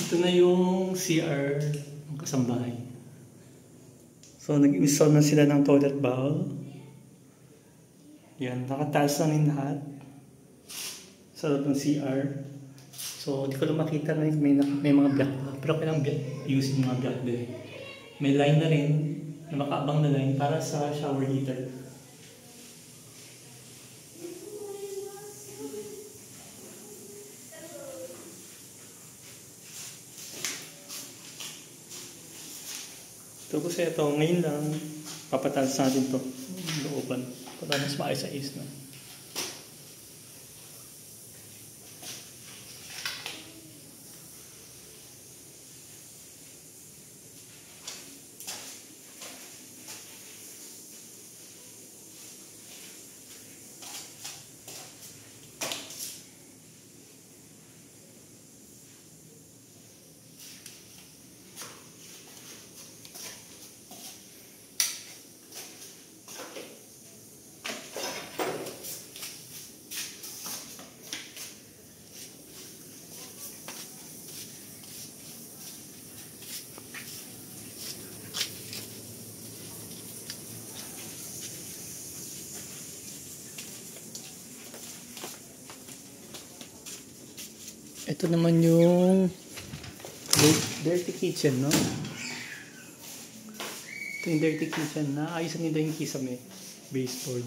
Ito na yung CR ng kasambahay. So, nag-install na sila ng toilet bowl. Yan, nakataas na rin lahat. Sa loob ng CR. So, di ko lang makita na may mga black. Pero kailang using mga black din. May line na rin, na makaabang na line para sa shower heater. Tapos ito, ngayon lang, papatalas natin ito. Looban. Para mas maayos-ayos na. Ito naman yung dirty kitchen, no? Ito yung dirty kitchen na ayusan nila yung kisame baseboard.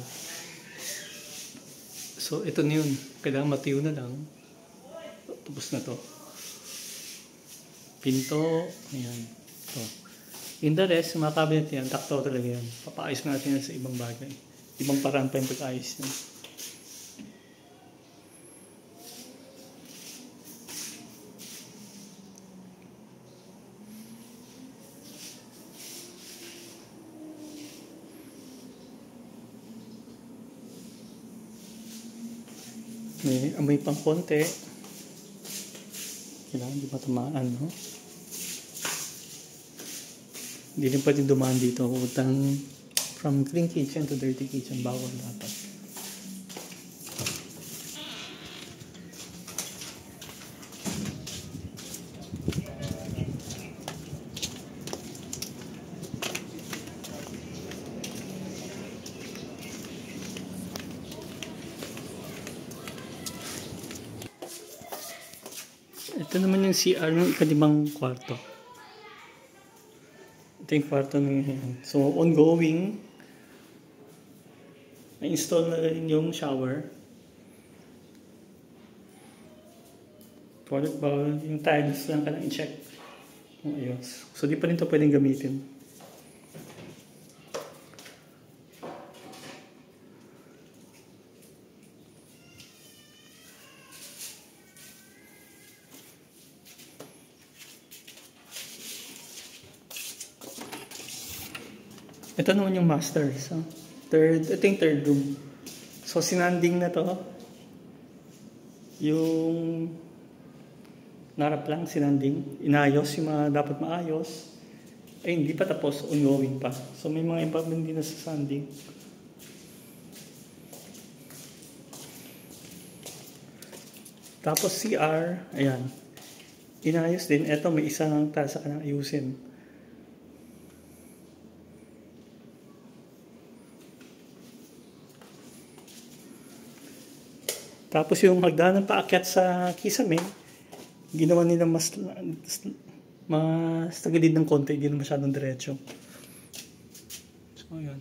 So, ito na yun. Kailangan matiyo na lang. Tapos na to. Pinto. Ayan. Ito. In the rest, mga cabinet yan, takto talaga yan. Papaayos natin yan sa ibang bagay. Ibang paraan pa yung pag-ayos yan. May amoy pang konti. Kailangan di matamaan, no? Hindi rin pwedeng dumaan dito. Utang from clean kitchen to dirty kitchen. Bawal dapat. Ito naman yung CR ng ikalimang kwarto. Ito yung kwarto ng yan. So, ongoing. Na-install na rin yung shower. Toilet bowl. Yung tiles lang ka lang i-check. Ayos. So, di pa rin ito pwedeng gamitin. Ito naman yung master. So, ito yung third room. So, sinanding na to. Yung narap lang, sinanding. Inayos yung mga dapat maayos. Ay, hindi pa tapos. Ongoing pa. So, may mga iba din na sa sanding. Tapos CR, ayan. Inayos din. Ito, may isang tasa ka nang ayusin. Tapos yung hagdanan paakyat sa kisame, ginawa nila mas tagilid ng konti, hindi na masyadong diretso. So, ayan.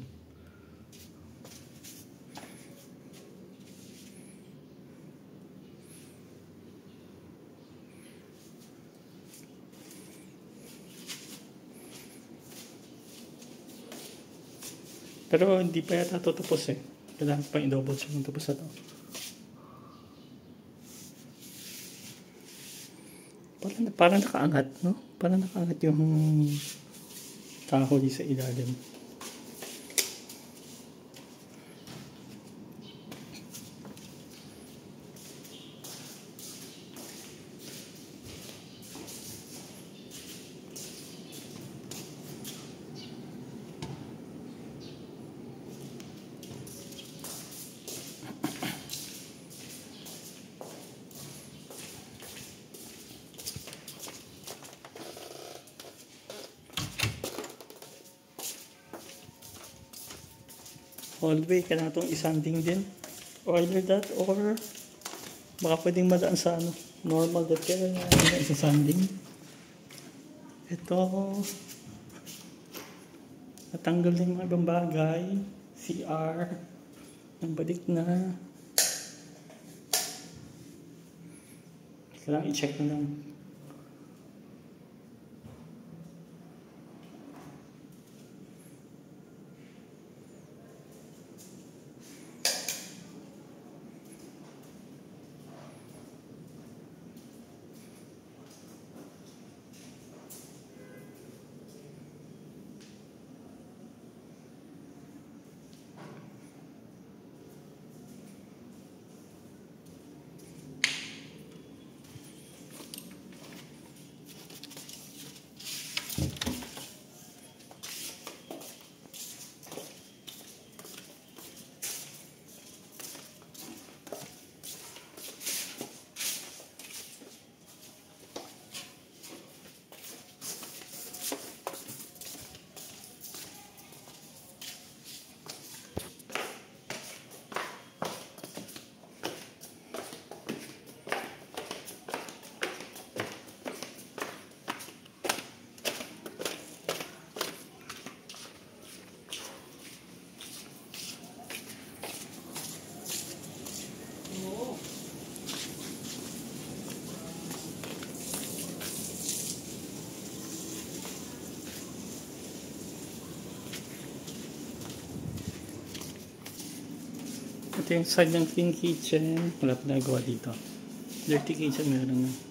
Pero hindi pa yata ito tapos eh. Kailangan pa i-double check kung tapos na ito. Parang nakaangat, no? Parang nakaangat yung kahoy sa ilalim. hallway. Kailangan itong isanding din. Either that or baka pwedeng madaan sa ano, normal that kaya isasanding. Ito, natanggal na yung mga ibang bagay. CR, nabalik na. Kailangan i-check na lang. Ito yung side ng clean kitchen. Wala pa nagawa dito. Dirty kitchen meron na.